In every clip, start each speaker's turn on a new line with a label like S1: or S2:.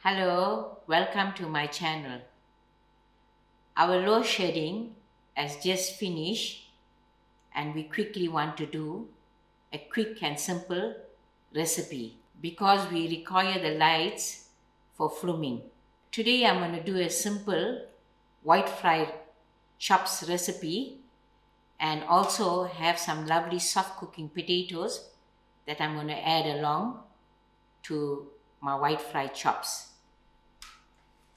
S1: Hello, welcome to my channel. Our load shedding has just finished and we quickly want to do a quick and simple recipe because we require the lights for fluming. Today I'm going to do a simple white fried chops recipe and also have some lovely soft cooking potatoes that I'm going to add along to my white fried chops.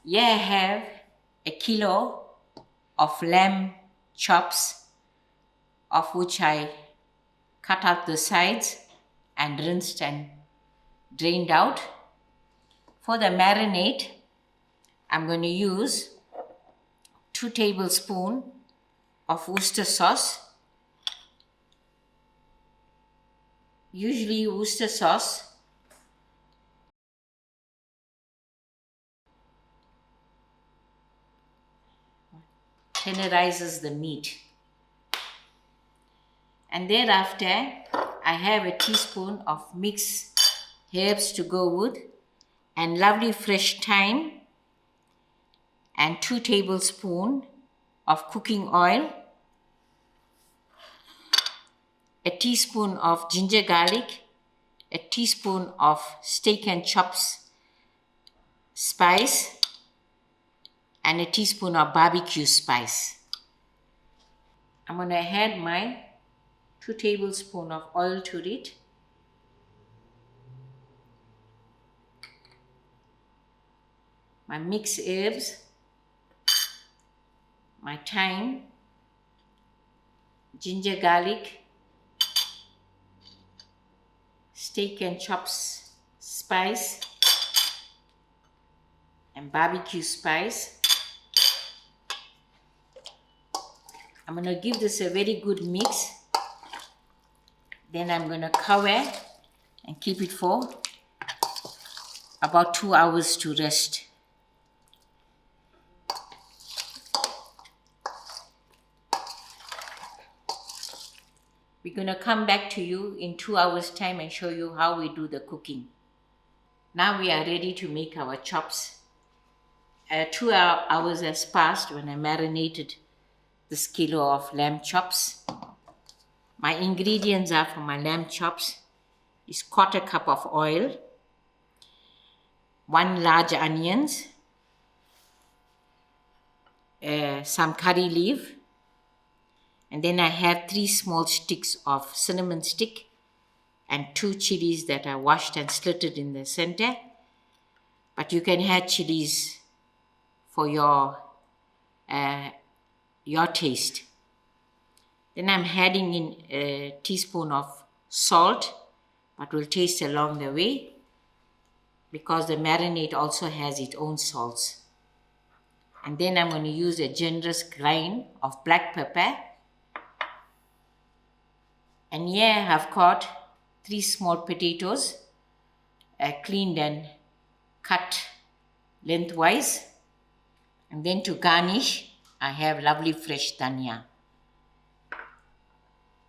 S1: Here I have a kilo of lamb chops, of which I cut out the sides and rinsed and drained out. For the marinade, I'm going to use 2 tablespoons of Worcester sauce. Usually Worcester sauce tenderizes the meat. And thereafter, I have a teaspoon of mixed herbs to go with, and lovely fresh thyme, and 2 tablespoons of cooking oil, a teaspoon of ginger garlic, a teaspoon of steak and chops spice, and a teaspoon of barbecue spice. I'm going to add my 2 tablespoons of oil to it. My mixed herbs, my thyme, ginger garlic, steak and chops spice, and barbecue spice. I'm going to give this a very good mix. Then I'm going to cover and keep it for about 2 hours to rest. We're going to come back to you in 2 hours time and show you how we do the cooking. Now we are ready to make our chops. 2 hours has passed when I marinated this kilo of lamb chops. My ingredients are for my lamb chops is 1/4 cup of oil, 1 large onions, some curry leaf, and then I have 3 small sticks of cinnamon stick and 2 chillies that I washed and slitted in the center. But you can add chillies for your taste. Then I'm adding in a teaspoon of salt, but we'll taste along the way because the marinade also has its own salts. And then I'm going to use a generous grind of black pepper. And here I've got 3 small potatoes, cleaned and cut lengthwise. And then to garnish, I have lovely fresh dhania.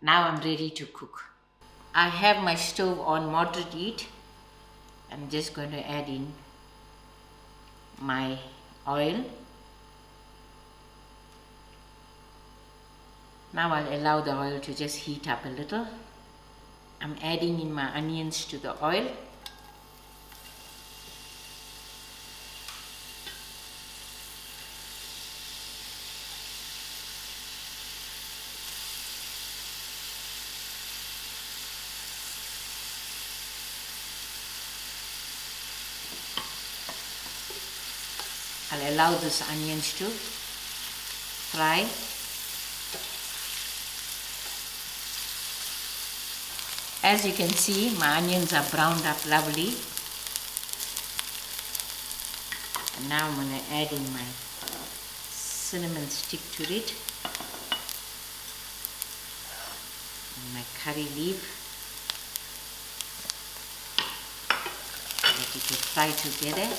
S1: Now I'm ready to cook. I have my stove on moderate heat. I'm just going to add in my oil. Now I'll allow the oil to just heat up a little. I'm adding in my onions to the oil. I'll allow these onions to fry. As you can see, my onions are browned up lovely. And now I'm going to add in my cinnamon stick to it. And my curry leaf. Let it fry together.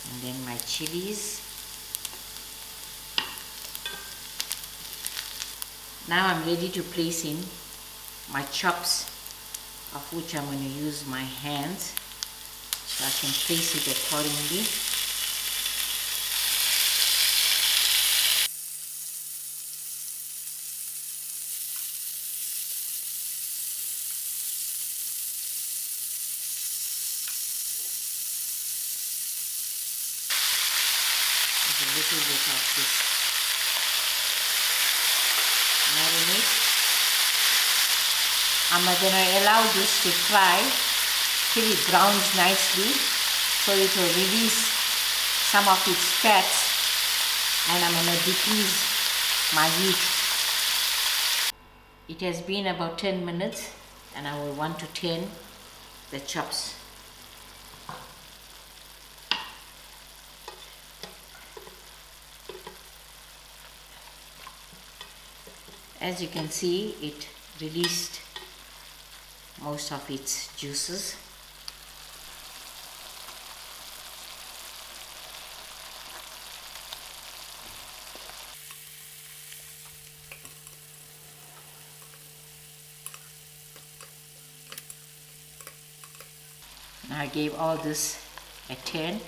S1: And then my chilies. Now I'm ready to place in my chops of which I'm going to use my hands so I can place it accordingly. There's a little bit of this marinade. I'm going to allow this to fry till it browns nicely, so it will release some of its fats, and I'm going to decrease my heat. It has been about 10 minutes and I will want to turn the chops. As you can see, it released most of its juices. Now I gave all this a turn,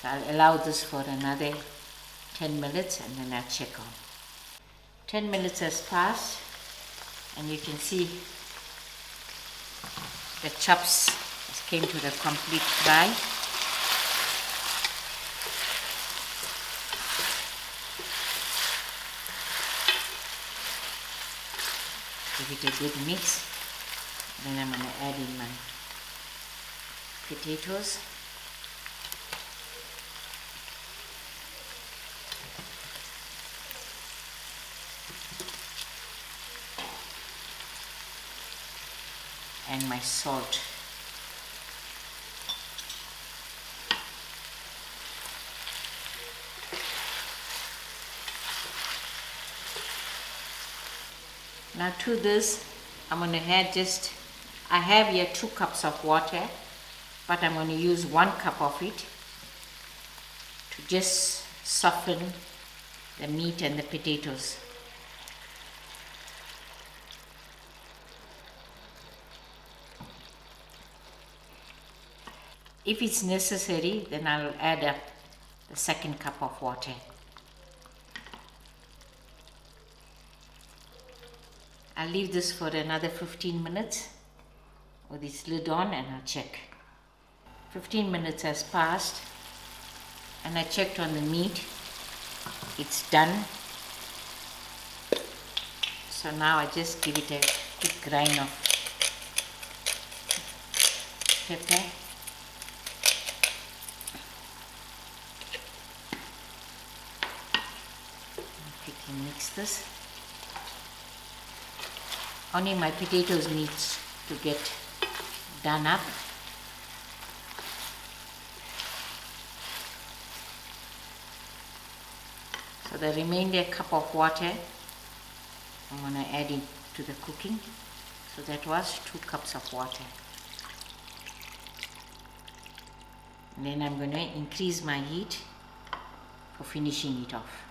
S1: so I'll allow this for another 10 minutes and then I'll check on. 10 minutes has passed and you can see the chops came to the complete fry. Give it a good mix. Then I'm going to add in my potatoes. And my salt. Now to this, I'm going to add I have here 2 cups of water, but I'm going to use 1 cup of it to just soften the meat and the potatoes. If it's necessary, then I'll add up the 2nd cup of water. I'll leave this for another 15 minutes with its lid on and I'll check. 15 minutes has passed and I checked on the meat. It's done. So now I just give it a quick grind of pepper. Quickly mix this. Only my potatoes need to get done up. So the remainder cup of water I'm going to add into the cooking. So that was 2 cups of water. And then I'm going to increase my heat for finishing it off.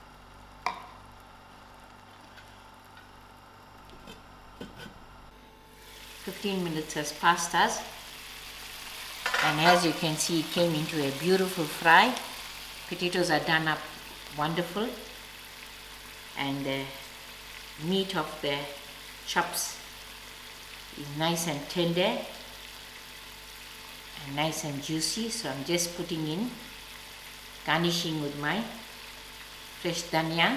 S1: "15 minutes has passed us, and as you can see, it came into a beautiful fry. Potatoes are done up wonderful, and the meat of the chops is nice and tender and nice and juicy. So I'm just putting in, garnishing with my fresh dhania,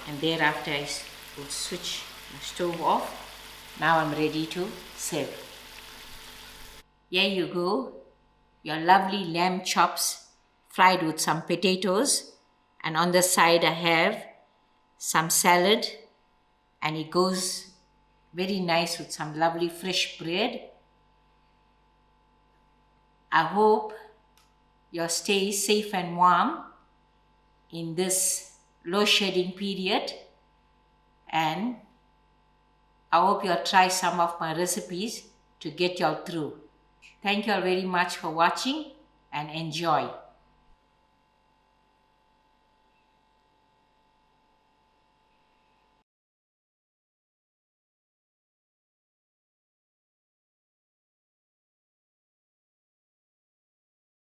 S1: and thereafter I will switch the stove off. Now I'm ready to serve. Here you go, your lovely lamb chops fried with some potatoes, and on the side I have some salad, and it goes very nice with some lovely fresh bread. I hope you stay safe and warm in this load shedding period, and I hope you'll try some of my recipes to get y'all through. Thank you all very much for watching and enjoy.